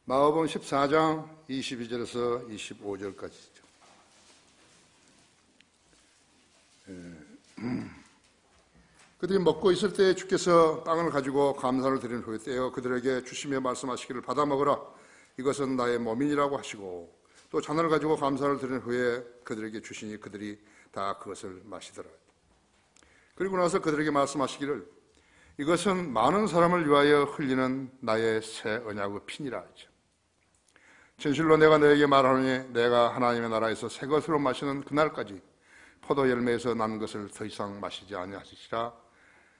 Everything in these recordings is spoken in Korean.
마가복음 14장 22절에서 25절까지죠. 그들이 먹고 있을 때 주께서 빵을 가지고 감사를 드린 후에 떼어 그들에게 주시며 말씀하시기를 받아 먹으라 이것은 나의 몸이니라고 하시고 또 잔을 가지고 감사를 드린 후에 그들에게 주시니 그들이 다 그것을 마시더라. 그리고 나서 그들에게 말씀하시기를 이것은 많은 사람을 위하여 흘리는 나의 새 언약의 피니라 하죠. 진실로 내가 너에게 말하노니 내가 하나님의 나라에서 새 것으로 마시는 그날까지 포도 열매에서 난 것을 더 이상 마시지 아니하시리라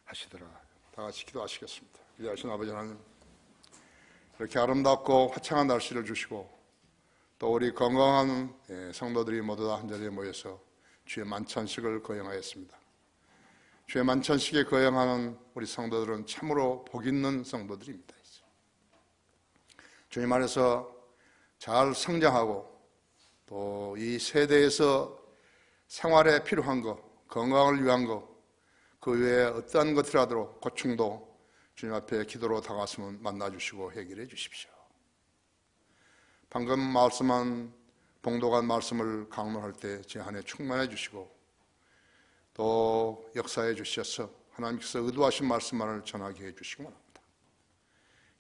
하시더라. 다 같이 기도하시겠습니다. 귀하신 아버지 하나님, 이렇게 아름답고 화창한 날씨를 주시고 또 우리 건강한 성도들이 모두 다 한자리에 모여서 주의 만찬식을 거행하였습니다. 주의 만찬식에 거행하는 우리 성도들은 참으로 복 있는 성도들입니다. 주님 안에서 잘 성장하고 또 이 세대에서 생활에 필요한 것, 건강을 위한 것, 그 외에 어떠한 것이라도 고충도 주님 앞에 기도로 다가서면 만나주시고 해결해 주십시오. 방금 말씀한 봉독한 말씀을 강론할 때 제 안에 충만해 주시고 또 역사해 주셔서 하나님께서 의도하신 말씀만을 전하게 해 주시기 바랍니다.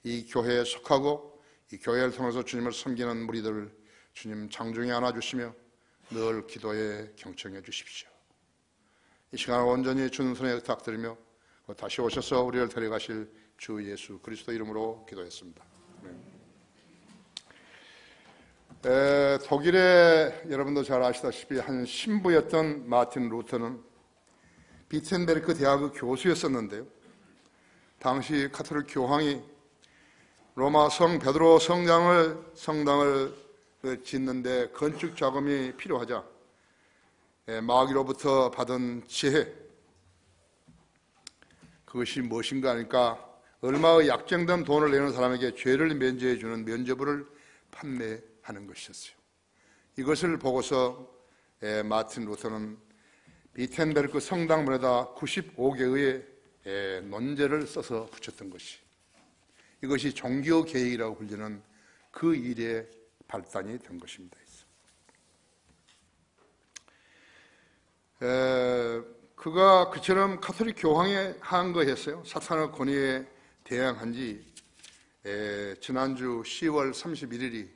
이 교회에 속하고 이 교회를 통해서 주님을 섬기는 무리들을 주님 장중에 안아주시며 늘 기도에 경청해 주십시오. 이 시간을 온전히 주님 손에 부탁드리며 다시 오셔서 우리를 데려가실 주 예수 그리스도 이름으로 기도했습니다. 독일에 여러분도 잘 아시다시피 한 신부였던 마틴 루터는 비텐베르크 대학의 교수였었는데요. 당시 카톨릭 교황이 로마 성 베드로 성당을 짓는데 건축 자금이 필요하자 마귀로부터 받은 지혜, 그것이 무엇인가 하니까 얼마의 약정된 돈을 내는 사람에게 죄를 면제해 주는 면죄부를 판매하는 것이었어요. 이것을 보고서 마틴 루터는 비텐베르크 성당문에다 95개의 논제를 써서 붙였던 것이, 이것이 종교 개혁이라고 불리는 그 일의 발단이 된 것입니다. 그가 그처럼 카톨릭 교황에 한 거였어요. 사탄의 권위에 대항한 지 지난주 10월 31일이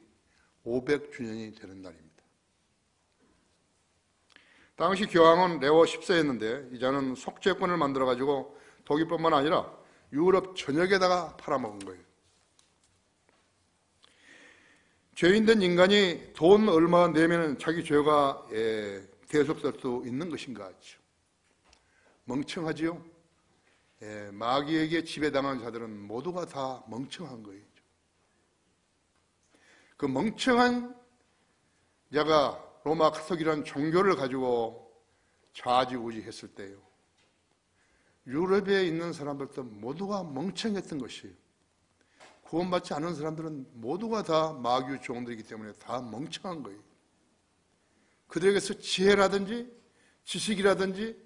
500주년이 되는 날입니다. 당시 교황은 레오 10세였는데 이제는 속죄권을 만들어가지고 독일뿐만 아니라 유럽 전역에다가 팔아먹은 거예요. 죄인된 인간이 돈 얼마 내면 자기 죄가 대속될 수 있는 것인가 하죠. 멍청하지요. 마귀에게 지배당한 자들은 모두가 다 멍청한 거예요. 그 멍청한 자가 로마 카톨릭이라는 종교를 가지고 좌지우지했을 때요, 유럽에 있는 사람들도 모두가 멍청했던 것이에요. 구원받지 않은 사람들은 모두가 다 마귀의 종들이기 때문에 다 멍청한 거예요. 그들에게서 지혜라든지 지식이라든지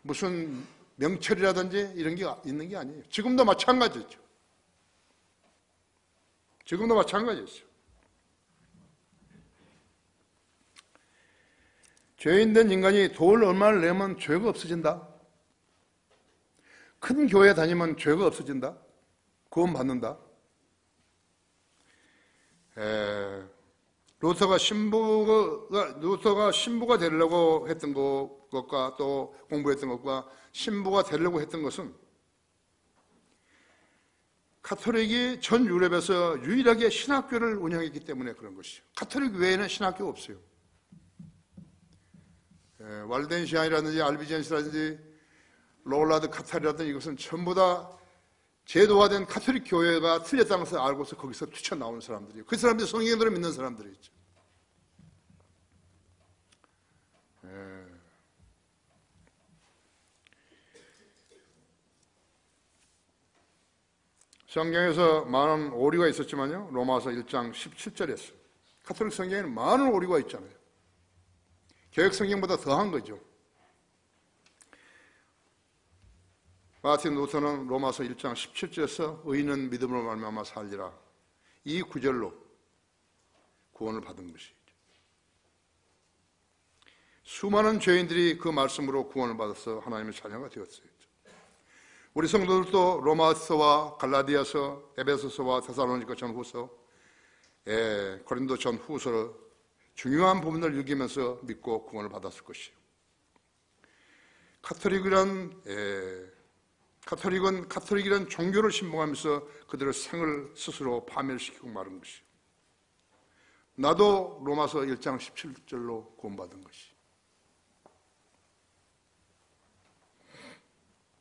무슨 명철이라든지 이런 게 있는 게 아니에요. 지금도 마찬가지죠. 지금도 마찬가지였어요. 죄인된 인간이 돈을 얼마를 내면 죄가 없어진다. 큰 교회 다니면 죄가 없어진다. 구원 받는다. 루터가 신부가 되려고 했던 것과 또 공부했던 것과 신부가 되려고 했던 것은 카톨릭이 전 유럽에서 유일하게 신학교를 운영했기 때문에 그런 것이죠. 카톨릭 외에는 신학교가 없어요. 왈덴시안이라든지 알비젠스라든지 롤라드 카탈이라든지 이것은 전부 다 제도화된 카톨릭 교회가 틀렸다는 것을 알고서 거기서 튀쳐나오는 사람들이에요. 그 사람들이 성경대로 믿는 사람들이죠. 성경에서 많은 오류가 있었지만요, 로마서 1장 17절에서 카톨릭 성경에는 많은 오류가 있잖아요. 개혁 성경보다 더한 거죠. 마틴 루터는 로마서 1장 17절에서 의인은 믿음으로 말미암아 살리라, 이 구절로 구원을 받은 것이죠. 수많은 죄인들이 그 말씀으로 구원을 받아서 하나님의 자녀가 되었어요. 우리 성도들도 로마서와 갈라디아서, 에베소서와 데살로니가 전후서, 고린도 전후서 중요한 부분을 읽으면서 믿고 구원을 받았을 것이에요. 카톨릭이란 종교를 신봉하면서 그들의 생을 스스로 파멸시키고 마른 것이에요. 나도 로마서 1장 17절로 구원받은 것이.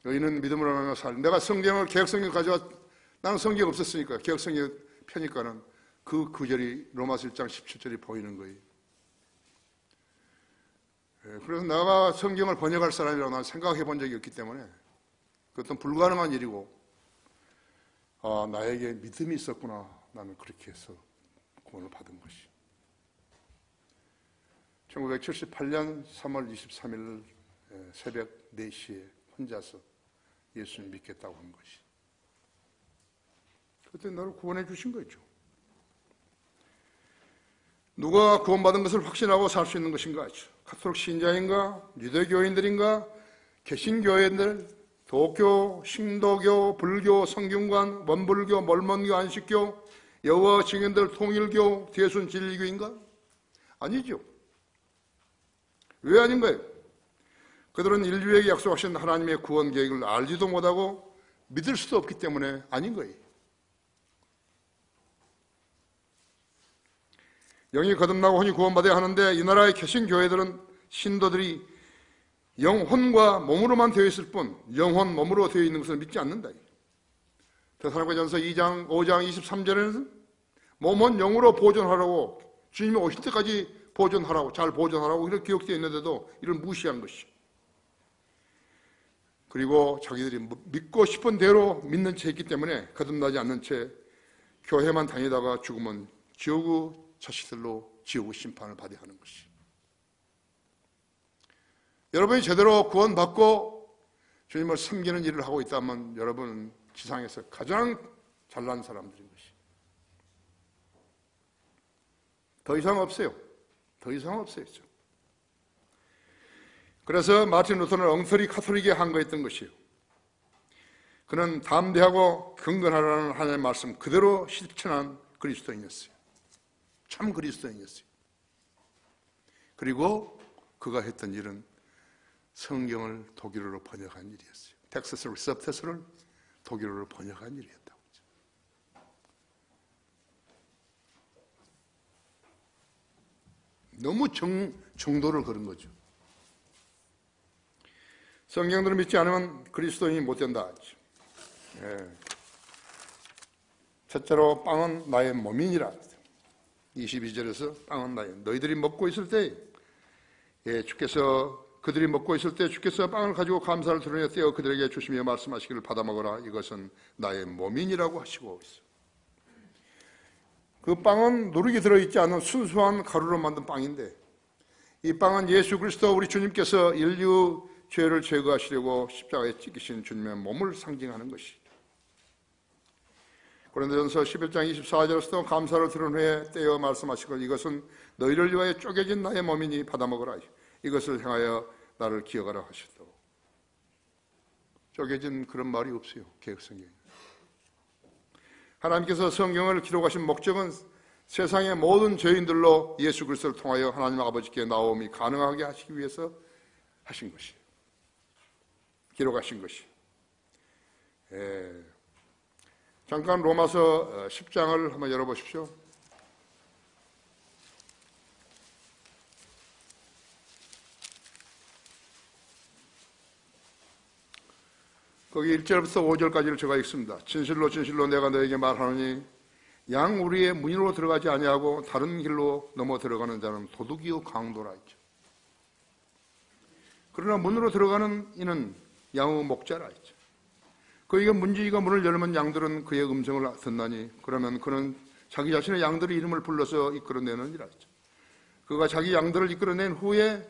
너희는 믿음으로 말미암아 살. 내가 성경을 개혁성경 가져와, 나는 성경 없었으니까 개혁성경 펴니까는 그 구절이 로마서 1장 17절이 보이는 거예요. 그래서 내가 성경을 번역할 사람이라고 나는 생각해 본 적이 없기 때문에 그것은 불가능한 일이고, 나에게 믿음이 있었구나. 나는 그렇게 해서 구원을 받은 것이. 1978년 3월 23일 새벽 4시에 혼자서 예수님 믿겠다고 한 것이. 그때 나를 구원해 주신 거죠. 누가 구원받은 것을 확신하고 살 수 있는 것인가? 카톨릭 신자인가? 유대교인들인가? 개신교인들, 도교, 신도교, 불교, 성균관, 원불교, 몰몬교, 안식교, 여호와 증인들, 통일교, 대순 진리교인가? 아니죠. 왜 아닌가요? 그들은 인류에게 약속하신 하나님의 구원 계획을 알지도 못하고 믿을 수도 없기 때문에 아닌 거예요. 영이 거듭나고 혼이 구원받아야 하는데 이 나라의 개신교회들은 신도들이 영혼과 몸으로만 되어 있을 뿐 영혼, 몸으로 되어 있는 것을 믿지 않는다. 데살로니가전서 2장 5장 23절에는 몸은 영으로 보존하라고, 주님이 오실 때까지 보존하라고, 잘 보존하라고 이렇게 기록되어 있는데도 이를 무시한 것이죠. 그리고 자기들이 믿고 싶은 대로 믿는 채 있기 때문에 거듭나지 않는 채 교회만 다니다가 죽으면 지옥의 자식들로 지옥의 심판을 받아야 하는 것이. 여러분이 제대로 구원받고 주님을 섬기는 일을 하고 있다면 여러분은 지상에서 가장 잘난 사람들인 것이. 더 이상 없어요. 더 이상 없어요. 그래서 마틴 루터는 엉터리 카톨릭에 한거했던 것이에요. 그는 담대하고 경건하라는 하나님의 말씀 그대로 실천한 그리스도인이었어요. 참 그리스도인이었어요. 그리고 그가 했던 일은 성경을 독일어로 번역한 일이었어요. 텍스트 리셉터스를 독일어로 번역한 일이었다고. 너무 정도를 걸은 거죠. 성경들을 믿지 않으면 그리스도인이 못 된다. 첫째로 빵은 나의 몸이니라. 22절에서 빵은 나의, 너희들이 먹고 있을 때 그들이 먹고 있을 때 주께서 빵을 가지고 감사를 드러내 떼어 그들에게 주시며 말씀하시기를 받아 먹어라. 이것은 나의 몸이니라고 하시고 있어요. 그 빵은 누룩이 들어있지 않은 순수한 가루로 만든 빵인데, 이 빵은 예수 그리스도 우리 주님께서 인류 죄를 제거하시려고 십자가에 찍히신 주님의 몸을 상징하는 것이죠. 고린도전서 11장 24절에서도 감사를 들은 후에 떼어 말씀하시고 이것은 너희를 위하여 쪼개진 나의 몸이니 받아 먹으라. 이것을 향하여 나를 기억하라 하시더라고. 쪼개진 그런 말이 없어요. 개혁성경에. 하나님께서 성경을 기록하신 목적은 세상의 모든 죄인들로 예수 그리스도를 통하여 하나님 아버지께 나옴이 가능하게 하시기 위해서 하신 것이에요. 기록하신 것이. 잠깐 로마서 10장을 한번 열어보십시오. 거기 1절부터 5절까지를 제가 읽습니다. 진실로 진실로 내가 너에게 말하노니 양 우리의 문으로 들어가지 아니하고 다른 길로 넘어 들어가는 자는 도둑이요 강도라 했죠. 그러나 문으로 들어가는 이는 양의 목자라 했죠. 그에게 문지기가 문을 열면 양들은 그의 음성을 듣나니 그러면 그는 자기 자신의 양들의 이름을 불러서 이끌어내느니라 했죠. 그가 자기 양들을 이끌어낸 후에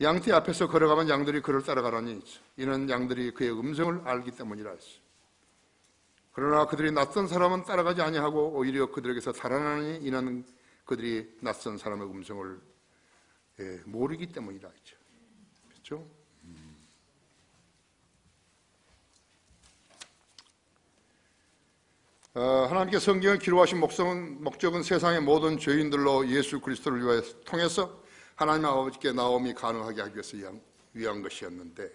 양떼 앞에서 걸어가면 양들이 그를 따라가라니 이는 양들이 그의 음성을 알기 때문이라 했어요. 그러나 그들이 낯선 사람은 따라가지 아니하고 오히려 그들에게서 살아나니 이는 그들이 낯선 사람의 음성을 모르기 때문이라 했죠. 그렇죠? 하나님께 성경을 기록하신 목적은 세상의 모든 죄인들로 예수 그리스도를 위하여 통해서 하나님 아버지께 나옴이 가능하게 하기 위해서 위한 것이었는데,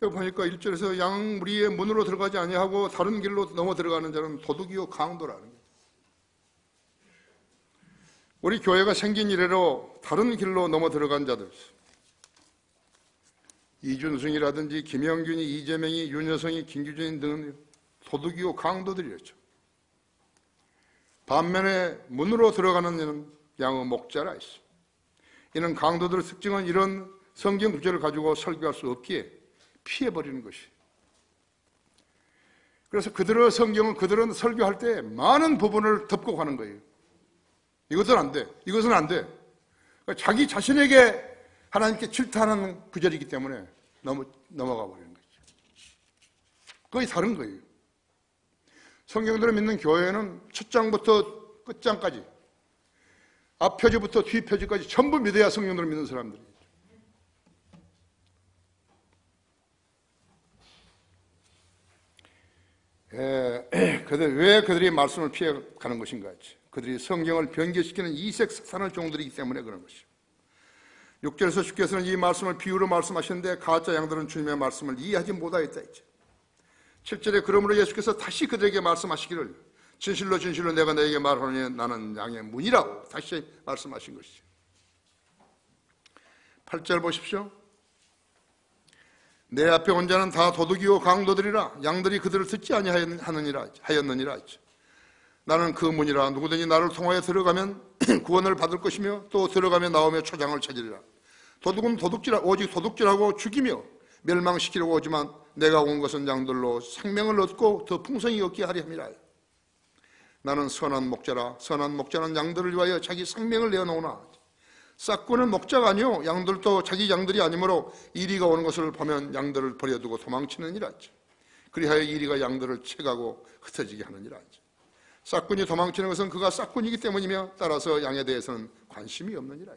여기 보니까 1절에서 양 무리의 문으로 들어가지 아니하고 다른 길로 넘어 들어가는 자는 도둑이요 강도라는 거예요. 우리 교회가 생긴 이래로 다른 길로 넘어 들어간 자들, 이준승이라든지 김영균이, 이재명이, 윤여성이, 김규진이 등은 도둑이요 강도들이었죠. 반면에 문으로 들어가는 이는 양의 목자라 했어. 이는 강도들의 특징은 이런 성경 구절을 가지고 설교할 수 없기에 피해버리는 것이. 그래서 그들은 설교할 때 많은 부분을 덮고 가는 거예요. 이것은 안 돼. 이것은 안 돼. 그러니까 자기 자신에게 하나님께 질타하는 구절이기 때문에 넘어가 버리는 거죠. 거의 다른 거예요. 성경대로 믿는 교회는 첫 장부터 끝장까지, 앞표지부터 뒤표지까지 전부 믿어야 성경대로 믿는 사람들이에요. 왜 그들이 말씀을 피해가는 것인가? 그들이 성경을 변개시키는 이색 사탄의 종들이기 때문에 그런 것이죠. 6절에서 주께서는 이 말씀을 비유로 말씀하셨는데 가짜 양들은 주님의 말씀을 이해하지 못하였다 했죠. 7절에 그러므로 예수께서 다시 그들에게 말씀하시기를 진실로 진실로 내가 너에게 말하노니 나는 양의 문이라고 다시 말씀하신 것이죠. 8절 보십시오. 내 앞에 온 자는 다 도둑이요 강도들이라 양들이 그들을 듣지 아니하였느니라 했죠. 나는 그 문이라 누구든지 나를 통하여 들어가면 구원을 받을 것이며 또 들어가며 나오며 초장을 찾으리라. 도둑은 오직 도둑질하고 죽이며 멸망시키려고 오지만 내가 온 것은 양들로 생명을 얻고 더 풍성히 얻게 하려 함이라. 나는 선한 목자라. 선한 목자는 양들을 위하여 자기 생명을 내어놓으나 싹꾼은 목자가 아니요 양들도 자기 양들이 아니므로 이리가 오는 것을 보면 양들을 버려두고 도망치느니라. 그리하여 이리가 양들을 채가고 흩어지게 하느니라. 싹꾼이 도망치는 것은 그가 싹꾼이기 때문이며 따라서 양에 대해서는 관심이 없느니라.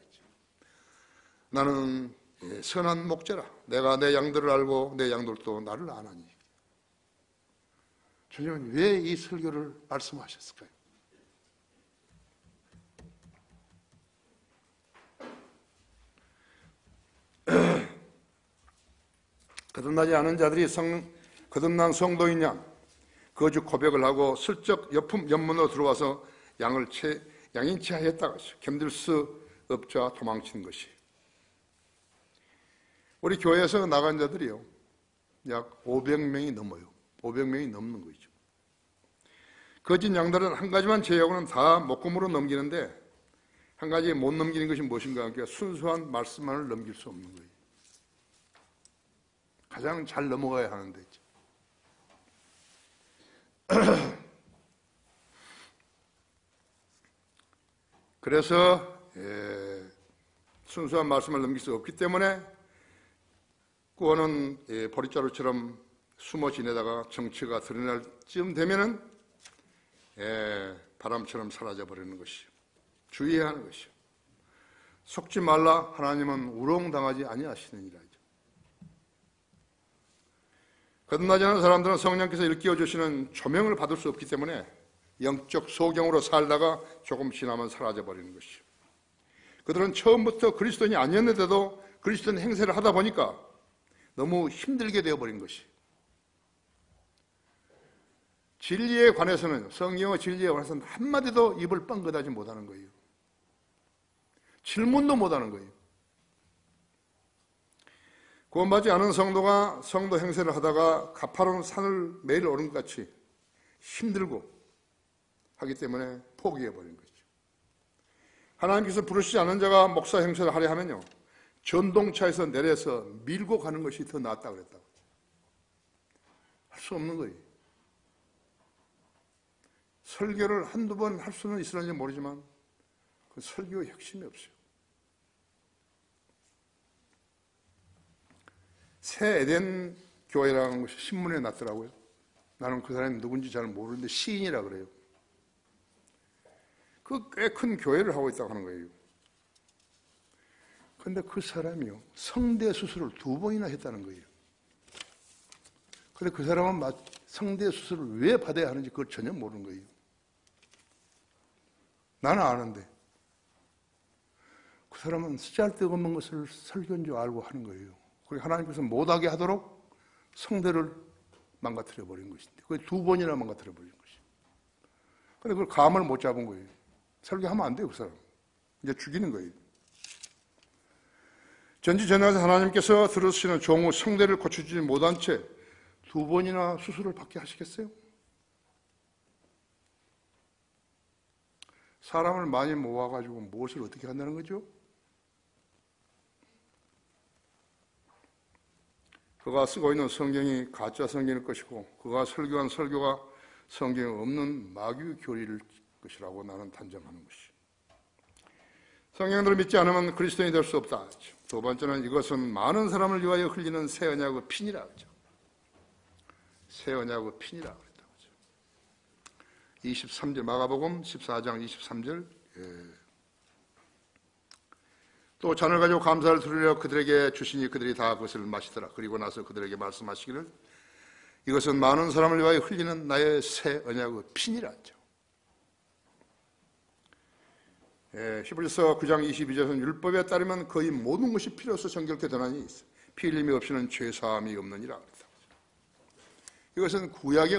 나는 선한 목자라. 내가 내 양들을 알고 내 양들도 나를 아나니. 주님은 왜 이 설교를 말씀하셨을까요? 거듭나지 않은 자들이 거듭난 성도인 양 거짓 고백을 하고 슬쩍 옆문으로 들어와서 양인 채 하였다고 하죠. 견딜 수 없자 도망치는 것이. 우리 교회에서 나간 자들이요 약 500명이 넘어요. 500명이 넘는 거죠. 거짓 양들은 한 가지만 제외하고는 다 목금으로 넘기는데 한 가지 못 넘기는 것이 무엇인가? 그러니까 순수한 말씀만을 넘길 수 없는 거예요. 가장 잘 넘어가야 하는데. 그래서 순수한 말씀을 넘길 수 없기 때문에 구원은 보릿자루처럼 숨어 지내다가 정체가 드러날 쯤 되면은 바람처럼 사라져버리는 것이요. 주의해야 하는 것이요. 속지 말라. 하나님은 우롱당하지 아니하시느니라. 거듭나지 않은 사람들은 성령께서 일깨워 주시는 조명을 받을 수 없기 때문에 영적 소경으로 살다가 조금 지나면 사라져버리는 것이요. 그들은 처음부터 그리스도인이 아니었는데도 그리스도인 행세를 하다 보니까 너무 힘들게 되어버린 것이. 진리에 관해서는, 성경의 진리에 관해서는 한마디도 입을 뻥긋하지 못하는 거예요. 질문도 못하는 거예요. 구원받지 않은 성도가 성도 행세를 하다가 가파른 산을 매일 오른 것 같이 힘들고 하기 때문에 포기해버린 거죠. 하나님께서 부르시지 않은 자가 목사 행세를 하려 하면요 전동차에서 내려서 밀고 가는 것이 더 낫다고 그랬다고. 할 수 없는 거예요. 설교를 한두 번 할 수는 있을지 모르지만 그 설교의 핵심이 없어요. 새 에덴 교회라는 것이 신문에 났더라고요. 나는 그 사람이 누군지 잘 모르는데 시인이라 그래요. 그 꽤 큰 교회를 하고 있다고 하는 거예요. 근데 그 사람이요, 성대 수술을 2번이나 했다는 거예요. 근데 그 사람은 성대 수술을 왜 받아야 하는지 그걸 전혀 모르는 거예요. 나는 아는데 그 사람은 쓰잘데없는 것을 설교인 줄 알고 하는 거예요. 그리고 하나님께서 못하게 하도록 성대를 망가뜨려 버린 것인데 그걸 2번이나 망가뜨려 버린 것이에요. 근데 그걸 감을 못 잡은 거예요. 설교하면 안 돼요, 그 사람. 이제 죽이는 거예요. 전지전능하신 하나님께서 들으시는 종의 성대를 고쳐주지 못한 채 2번이나 수술을 받게 하시겠어요? 사람을 많이 모아가지고 무엇을 어떻게 한다는 거죠? 그가 쓰고 있는 성경이 가짜 성경일 것이고 그가 설교한 설교가 성경에 없는 마귀 교리일 것이라고 나는 단정하는 것이죠. 성경들을 믿지 않으면 그리스도인이 될 수 없다. 2번째는 이것은 많은 사람을 위하여 흘리는 새 언약의 피니라 하죠. 새 언약의 피니라 그랬다고 하죠. 23절 마가복음 14장 23절 또 잔을 가지고 감사를 드리려 그들에게 주시니 그들이 다 그것을 마시더라. 그리고 나서 그들에게 말씀하시기를 이것은 많은 사람을 위하여 흘리는 나의 새 언약의 피니라 하죠. 히브리서 9장 22절에서는 율법에 따르면 거의 모든 것이 필요해서 정결케 되나니 피 흘림이 없이는 죄사함이 없느니라 그랬다. 이것은 구약의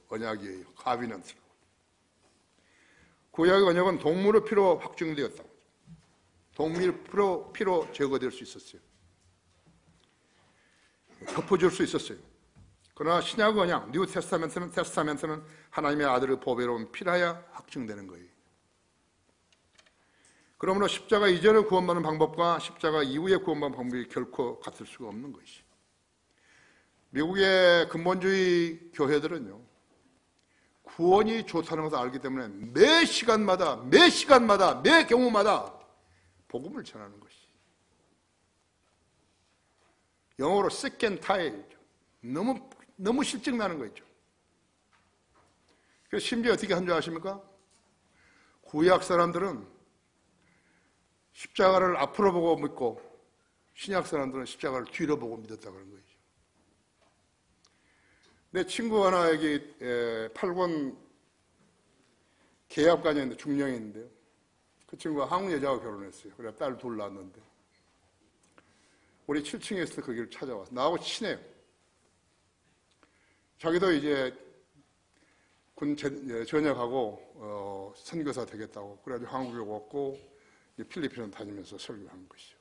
언약이에요. 가비넌트. 구약의 언약은 동물의 피로 확증되었다. 동물의 피로 제거될 수 있었어요. 덮어줄 수 있었어요. 그러나 신약의 언약, 뉴 테스타멘트는 하나님의 아들의 보배로운 피라야 확증되는 거예요. 그러므로 십자가 이전에 구원받는 방법과 십자가 이후에 구원받는 방법이 결코 같을 수가 없는 것이죠. 미국의 근본주의 교회들은요, 구원이 좋다는 것을 알기 때문에 매 시간마다, 매 경우마다 복음을 전하는 것이. 영어로 sick and tired. 너무 실증나는 거죠. 그래서 심지어 어떻게 한 줄 아십니까? 구약 사람들은 십자가를 앞으로 보고 믿고 신약 사람들은 십자가를 뒤로 보고 믿었다고 하는 거죠. 내 친구 하나 여기 8권 계약관이 있는데 중령인데요. 그 친구가 한국 여자와 결혼했어요. 그래서 딸 둘 낳았는데 우리 7층에 있을 때 거기를 찾아와서 나하고 친해요. 자기도 이제 군 전역하고 선교사 되겠다고 그래가지고 한국에 왔고 필리핀을 다니면서 설교하는 것이죠.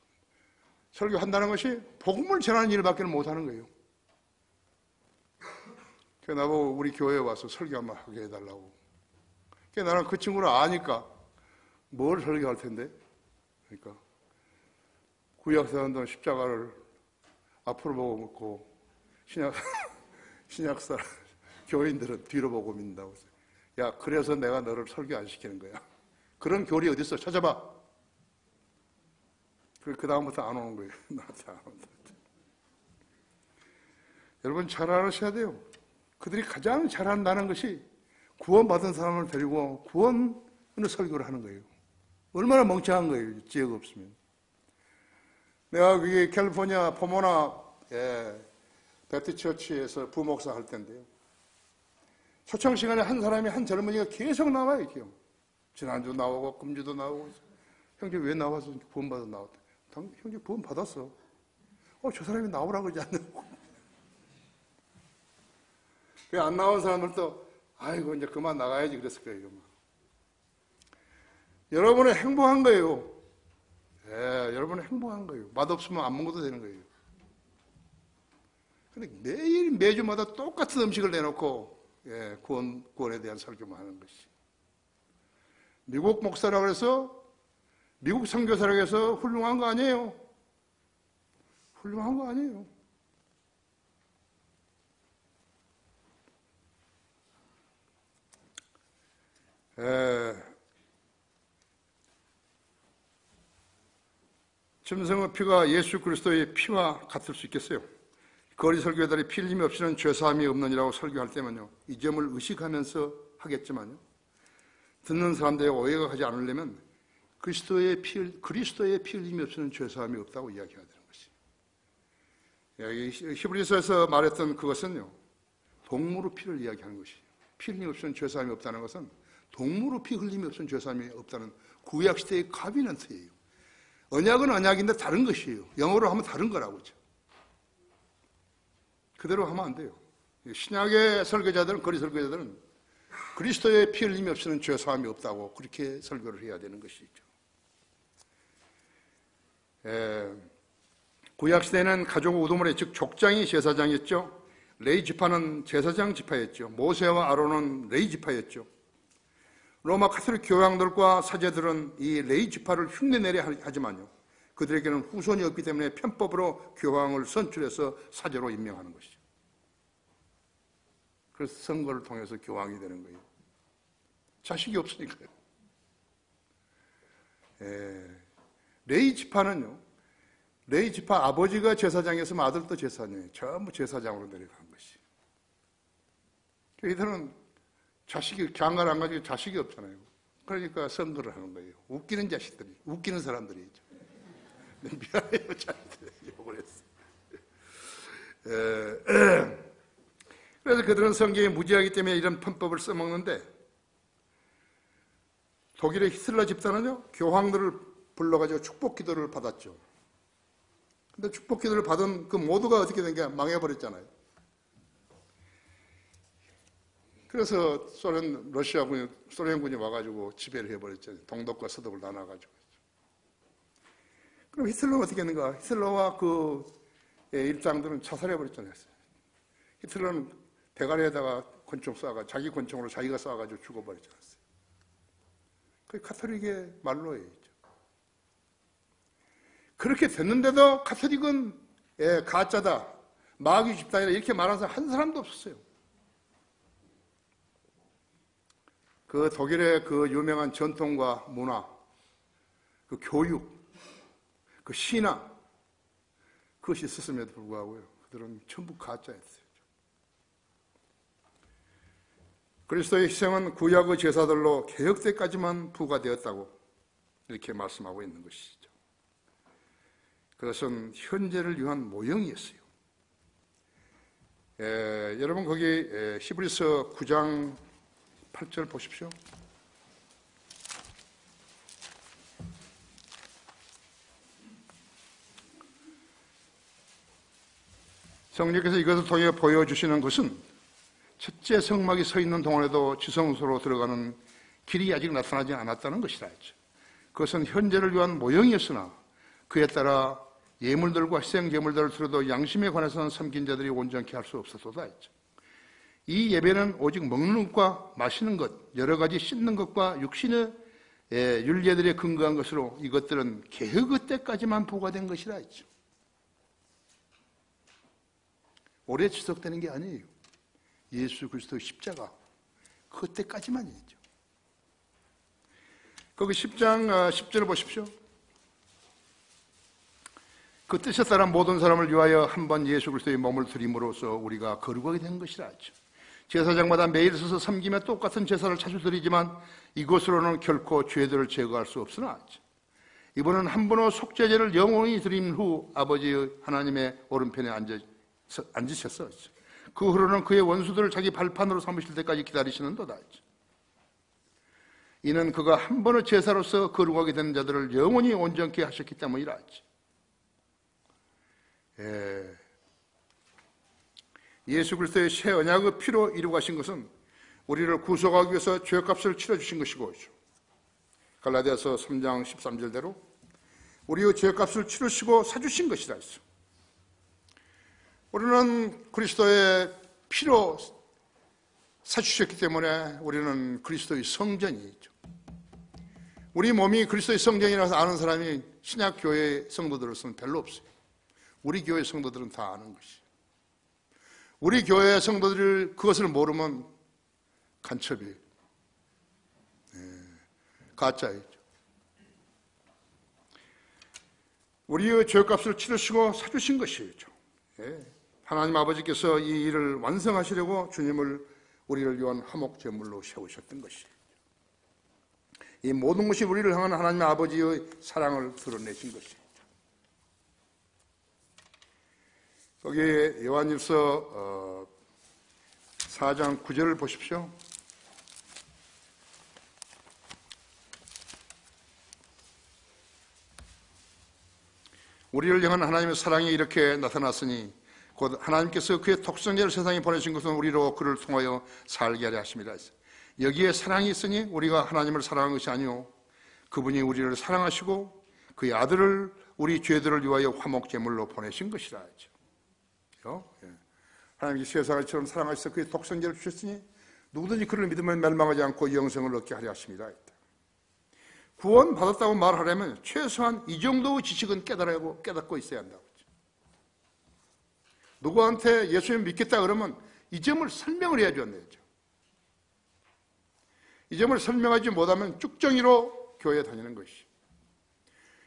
설교한다는 것이 복음을 전하는 일밖에 못하는 거예요. 그래서 나보고 우리 교회에 와서 설교 한번 하게 해달라고. 그래서 나는 그 친구를 아니까 뭘 설교할 텐데? 그러니까 구약 사람들은 십자가를 앞으로 보고 믿고 신약 사람 교인들은 뒤로 보고 믿는다고 했어요. 야, 그래서 내가 너를 설교 안 시키는 거야. 그런 교리 어디 있어? 찾아봐. 그 다음부터 안 오는 거예요. 나한테 안 온다. 여러분 잘 알으셔야 돼요. 그들이 가장 잘한다는 것이 구원받은 사람을 데리고 구원의 설교를 하는 거예요. 얼마나 멍청한 거예요. 지혜가 없으면. 내가 그게 캘리포니아 포모나 배트처치에서 부목사 할 때인데요. 초청 시간에 한 사람이 한 젊은이가 계속 나와요. 이렇게. 지난주 나오고 금주도 나오고. 형제 왜 나와서 구원받아 나왔대? 형제 구원 받았어. 저 사람이 나오라고 그러지 않는다고. 안 나온 사람들도 아이고 이제 그만 나가야지 그랬을 거예요. 여러분은 행복한 거예요. 여러분은 행복한 거예요. 맛없으면 안 먹어도 되는 거예요. 근데 매주마다 똑같은 음식을 내놓고 구원에 대한 설교만 하는 것이. 미국 목사라고 해서 미국 선교사라고 해서 훌륭한 거 아니에요. 훌륭한 거 아니에요. 짐승의 피가 예수 그리스도의 피와 같을 수 있겠어요? 거리 설교자들이 피 흘림 없이는 죄사함이 없느니라고 설교할 때면요, 이 점을 의식하면서 하겠지만요, 듣는 사람들의 오해가 가지 않으려면 그리스도의 피 흘림이 없이는 죄사함이 없다고 이야기해야 되는 것이에요. 히브리서에서 말했던 그것은요, 동물의 피를 이야기하는 것이에요. 피 흘림이 없이는 죄사함이 없다는 것은 동물의 피 흘림이 없이는 죄사함이 없다는 구약시대의 카비넌트예요. 언약은 언약인데 다른 것이에요. 영어로 하면 다른 거라고죠. 그대로 하면 안 돼요. 신약의 설교자들은, 거리 설교자들은 그리스도의 피 흘림이 없이는 죄사함이 없다고 그렇게 설교를 해야 되는 것이죠. 구약시대에는 가족 우두머리, 즉 족장이 제사장이었죠. 레위 지파는 제사장 지파였죠. 모세와 아론은 레위 지파였죠. 로마 가톨릭 교황들과 사제들은 이 레위 지파를 흉내내려 하지만요, 그들에게는 후손이 없기 때문에 편법으로 교황을 선출해서 사제로 임명하는 것이죠. 그래서 선거를 통해서 교황이 되는 거예요. 자식이 없으니까요. 레위 지파는요, 레위 지파 아버지가 제사장이었으면 아들도 제사장이에요. 전부 제사장으로 내려간 것이. 이들은 자식이, 장가를 안 가지고 자식이 없잖아요. 그러니까 선거를 하는 거예요. 웃기는 자식들이, 웃기는 사람들이죠. 미안해요, 자식들. 욕을 했어. 그래서 그들은 성경이 무지하기 때문에 이런 편법을 써먹는데, 독일의 히틀러 집단은요, 교황들을 불러가지고 축복 기도를 받았죠. 근데 축복 기도를 받은 그 모두가 어떻게 된 게 망해버렸잖아요. 그래서 소련군이 와가지고 지배를 해버렸잖아요. 동독과 서독을 나눠가지고. 그럼 히틀러는 어떻게 했는가? 히틀러와 그 일장들은 자살해버렸잖아요. 히틀러는 대가리에다가 권총 쏴가지고, 자기 권총으로 자기가 쏴가지고 죽어버렸지 않았어요. 그게 카톨릭의 말로예요. 그렇게 됐는데도 카톨릭은 가짜다, 마귀 집단이다 이렇게 말하는 사람 한 사람도 없었어요. 그 독일의 그 유명한 전통과 문화, 그 교육, 그 신앙, 그것이 있었음에도 불구하고요, 그들은 전부 가짜였어요. 그리스도의 희생은 구약의 제사들로 개혁 때까지만 부과되었다고 이렇게 말씀하고 있는 것이죠. 그것은 현재를 위한 모형이었어요. 여러분 거기 히브리서 9장 8절 보십시오. 성령께서 이것을 통해 보여주시는 것은 첫째 성막이 서 있는 동안에도 지성소로 들어가는 길이 아직 나타나지 않았다는 것이라 했죠. 그것은 현재를 위한 모형이었으나 그에 따라 예물들과 희생제물들을 들어도 양심에 관해서는 섬긴 자들이 온전케 할 수 없었도다 했죠. 이 예배는 오직 먹는 것과 마시는 것, 여러 가지 씻는 것과 육신의 율례들에 근거한 것으로 이것들은 개혁의 때까지만 부과된 것이라 했죠. 오래 지속되는 게 아니에요. 예수 그리스도의 십자가, 그때까지만이죠. 거기 10장 10절을 보십시오. 그 뜻에 따라 모든 사람을 위하여 한 번 예수 그리스도의 몸을 드림으로써 우리가 거룩하게 된 것이라 하죠. 제사장마다 매일 서서 섬기며 똑같은 제사를 자주 드리지만 이것으로는 결코 죄들을 제거할 수 없으나 하죠. 이번은 한 번의 속죄제를 영원히 드린 후 아버지 하나님의 오른편에 앉으셔서 그 후로는 그의 원수들을 자기 발판으로 삼으실 때까지 기다리시는도다 하죠. 이는 그가 한 번의 제사로서 거룩하게 된 자들을 영원히 온전케 하셨기 때문이라 하죠. 예수 그리스도의 새 언약의 피로 이루고 가신 것은 우리를 구속하기 위해서 죄값을 치러주신 것이고, 갈라디아서 3장 13절대로 우리의 죄값을 치르시고 사주신 것이라 했어. 우리는 그리스도의 피로 사주셨기 때문에 우리는 그리스도의 성전이죠. 우리 몸이 그리스도의 성전이라서 아는 사람이 신약교회 성도들로서는 별로 없어요. 우리 교회 성도들은 다 아는 것이에요. 우리 교회 성도들이 그것을 모르면 간첩이에요. 가짜이죠. 우리의 죄값을 치르시고 사주신 것이죠. 하나님 아버지께서 이 일을 완성하시려고 주님을 우리를 위한 화목제물로 세우셨던 것이에요. 이 모든 것이 우리를 향한 하나님 아버지의 사랑을 드러내신 것이에요. 거기 요한일서 4장 9절을 보십시오. 우리를 향한 하나님의 사랑이 이렇게 나타났으니 곧 하나님께서 그의 독생자를 세상에 보내신 것은 우리로 그를 통하여 살게 하려 하심이라 했어요. 여기에 사랑이 있으니 우리가 하나님을 사랑한 것이 아니오 그분이 우리를 사랑하시고 그의 아들을 우리 죄들을 위하여 화목제물로 보내신 것이라 하죠. 하나님이 세상을처럼 사랑하셔서 그의 독생자를 주셨으니 누구든지 그를 믿으면 멸망하지 않고 영생을 얻게 하려 하십니다. 구원 받았다고 말하려면 최소한 이 정도의 지식은 깨닫고 있어야 한다고. 누구한테 예수님 믿겠다 그러면 이 점을 설명을 해야 된다죠. 이 점을 설명하지 못하면 쭉정이로 교회에 다니는 것이죠.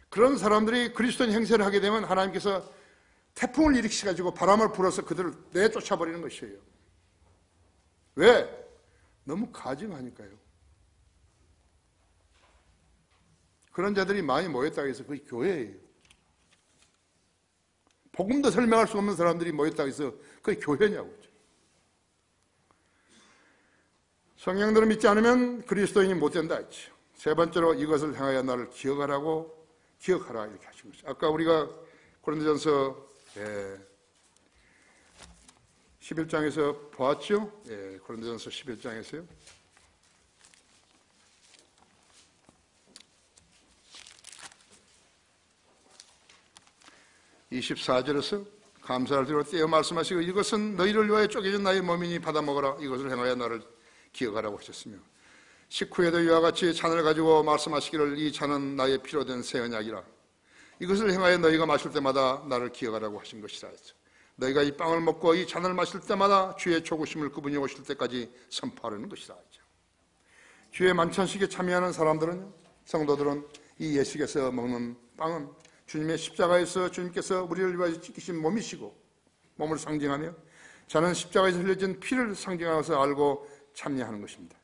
그런 사람들이 그리스도인 행세를 하게 되면 하나님께서 태풍을 일으키셔가지고 바람을 불어서 그들을 내쫓아버리는 것이에요. 왜? 너무 가증하니까요. 그런 자들이 많이 모였다고 해서 그게 교회예요. 복음도 설명할 수 없는 사람들이 모였다고 해서 그게 교회냐고. 성령들을 믿지 않으면 그리스도인이 못 된다 했죠. 세 번째로 이것을 향하여 나를 기억하라 이렇게 하신 것이죠. 아까 우리가 고린도전서 11장에서 보았죠. 고린도전서 11장에서요. 24절에서 감사를 드리고 떼어 말씀하시고 이것은 너희를 위하여 쪼개진 나의 몸이니 받아 먹어라 이것을 행하여 나를 기억하라고 하셨으며 19회도 이와 같이 잔을 가지고 말씀하시기를 이 잔은 나의 피로 된 새 언약이라 이것을 행하여 너희가 마실 때마다 나를 기억하라고 하신 것이라 했죠. 너희가 이 빵을 먹고 이 잔을 마실 때마다 주의 조구심을 그분이 오실 때까지 선포하려는 것이라 했죠. 주의 만찬식에 참여하는 사람들은 성도들은 이 예식에서 먹는 빵은 주님의 십자가에서 주님께서 우리를 위하여 찢기신 몸이시고 몸을 상징하며 잔은 십자가에서 흘려진 피를 상징하여서 알고 참여하는 것입니다.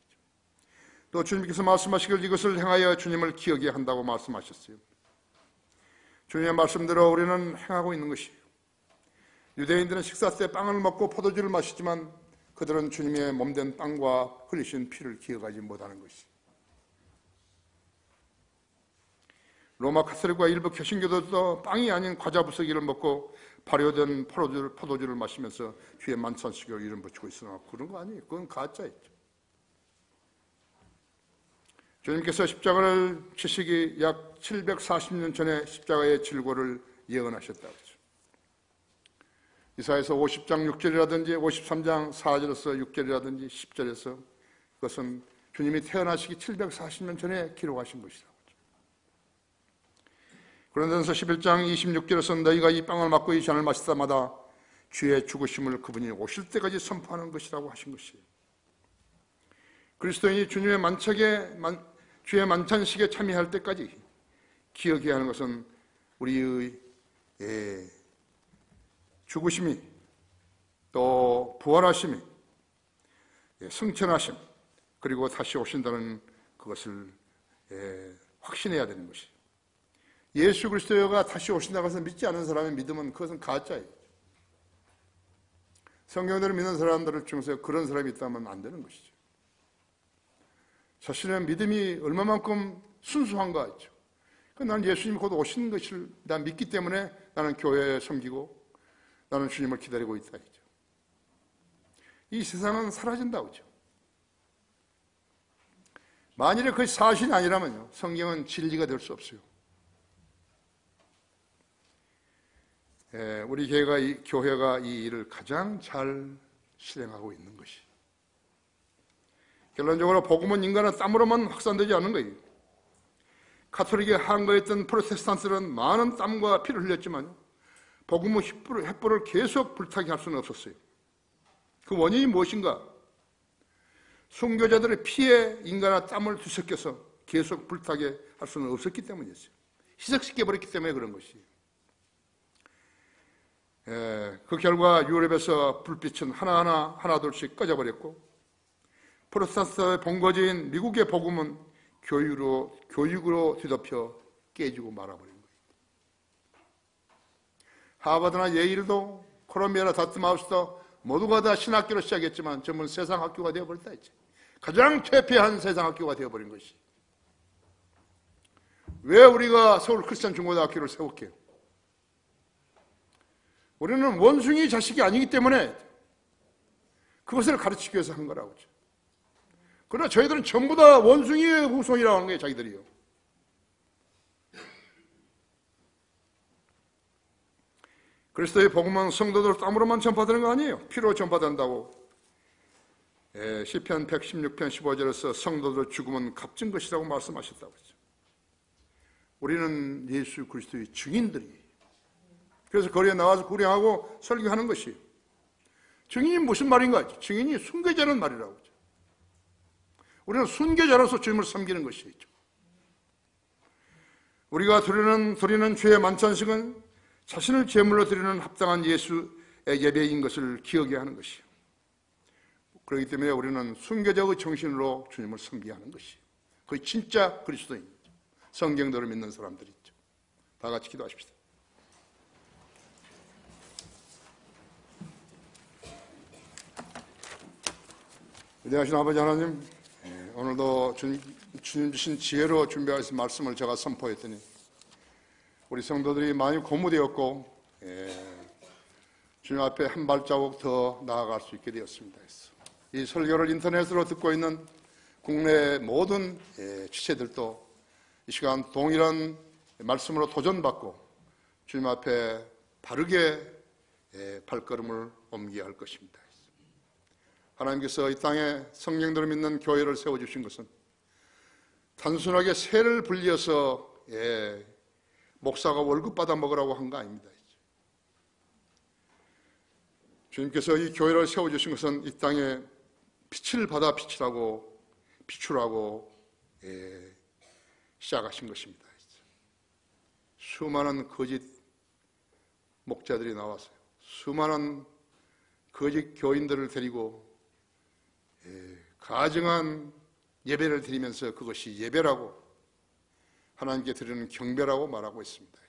또 주님께서 말씀하시길 이것을 행하여 주님을 기억해야 한다고 말씀하셨어요. 주님의 말씀대로 우리는 행하고 있는 것이에요. 유대인들은 식사 때 빵을 먹고 포도주를 마시지만 그들은 주님의 몸된 빵과 흘리신 피를 기억하지 못하는 것이에요. 로마 카톨릭과 일부 개신교도도 빵이 아닌 과자 부스러기를 먹고 발효된 포도주를 마시면서 주의 만찬식으로 이름 붙이고 있으나 그런 거 아니에요. 그건 가짜였죠. 주님께서 십자가를 지시기 약 740년 전에 십자가의 질고를 예언하셨다고 했죠. 이사야서 50장 6절이라든지 53장 4절에서 6절이라든지 10절에서 그것은 주님이 태어나시기 740년 전에 기록하신 것이다. 고린도전서 11장 26절에서 너희가 이 빵을 먹고 이 잔을 마실 때마다 주의 죽으심을 그분이 오실 때까지 선포하는 것이라고 하신 것이에요. 그리스도인이 주의 만찬식에 참여할 때까지 기억해야 하는 것은 우리의 죽으심이 또 부활하심이 승천하심 그리고 다시 오신다는 그것을 확신해야 되는 것이에요. 예수 그리스도가 다시 오신다고 해서 믿지 않는 사람의 믿음은 그것은 가짜예요. 성경대로 믿는 사람들 중에서 그런 사람이 있다면 안 되는 것이죠. 자신의 믿음이 얼마만큼 순수한가 했죠. 나는 예수님이 곧 오시는 것을 난 믿기 때문에 나는 교회에 섬기고 나는 주님을 기다리고 있다 했죠. 이 세상은 사라진다고 했죠. 만일에 그것이 사실이 아니라면요, 성경은 진리가 될 수 없어요. 우리 교회가 이 일을 가장 잘 실행하고 있는 것이. 결론적으로 복음은 인간의 땀으로만 확산되지 않는 거예요. 가톨릭에 항거했던 프로테스탄트들은 많은 땀과 피를 흘렸지만 복음의 횃불을 계속 불타게 할 수는 없었어요. 그 원인이 무엇인가? 순교자들의 피에 인간의 땀을 뒤섞여서 계속 불타게 할 수는 없었기 때문이었어요. 희석시켜버렸기 때문에 그런 것이에요. 그 결과 유럽에서 불빛은 하나둘씩 꺼져버렸고, 프로테스탄트의 본거지인 미국의 복음은 교육으로 뒤덮여 깨지고 말아버린 거예요. 하버드나 예일도 콜롬비아나 다트마우스도 모두가 다 신학교로 시작했지만 전부 세상 학교가 되어버렸다 했지. 가장 퇴폐한 세상 학교가 되어버린 것이. 왜 우리가 서울 크리스천 중고등학교를 세웠게요? 우리는 원숭이 자식이 아니기 때문에 그것을 가르치기 위해서 한 거라고. 그러나 저희들은 전부 다 원숭이의 후손이라고 하는 거예요, 자기들이요. 그리스도의 복음은 성도들 땀으로만 전파되는 거 아니에요. 피로 전파된다고. 시편 116편 15절에서 성도들의 죽음은 값진 것이라고 말씀하셨다고 했죠. 우리는 예수 그리스도의 증인들이에요. 그래서 거리에 나와서 구령하고 설교하는 것이에요. 증인이 무슨 말인가? 증인이 순교자는 말이라고 하죠. 우리는 순교자로서 주님을 섬기는 것이죠. 우리가 드리는 주의 만찬식은 자신을 제물로 드리는 합당한 예수의 예배인 것을 기억해야 하는 것이에요. 그렇기 때문에 우리는 순교자의 정신으로 주님을 섬겨야 하는 것이에요. 그게 진짜 그리스도인이죠. 성경대로 믿는 사람들이죠. 다 같이 기도하십시다. 위대하신 아버지 하나님, 오늘도 주님 주신 지혜로 준비하신 말씀을 제가 선포했더니 우리 성도들이 많이 고무되었고 주님 앞에 한 발자국 더 나아갈 수 있게 되었습니다. 이 설교를 인터넷으로 듣고 있는 국내 모든 지체들도 이 시간 동일한 말씀으로 도전받고 주님 앞에 바르게 발걸음을 옮겨야 할 것입니다. 하나님께서 이 땅에 성령들을 믿는 교회를 세워주신 것은 단순하게 세를 불려서 목사가 월급 받아 먹으라고 한 거 아닙니다. 주님께서 이 교회를 세워주신 것은 이 땅에 빛을 받아 비추라고 시작하신 것입니다. 수많은 거짓 목자들이 나왔어요. 수많은 거짓 교인들을 데리고 가증한 예배를 드리면서 그것이 예배라고 하나님께 드리는 경배라고 말하고 있습니다.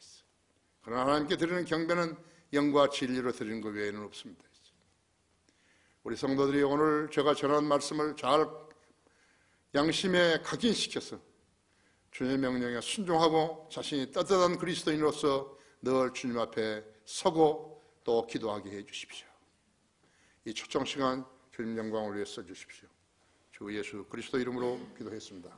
그러나 하나님께 드리는 경배는 영과 진리로 드리는 것 외에는 없습니다. 우리 성도들이 오늘 제가 전한 말씀을 잘 양심에 각인시켜서 주님의 명령에 순종하고 자신이 따뜻한 그리스도인으로서 늘 주님 앞에 서고 또 기도하게 해 주십시오. 이 초청 시간 주님 영광을 위해 써 주십시오. 주 예수 그리스도 이름으로 기도했습니다.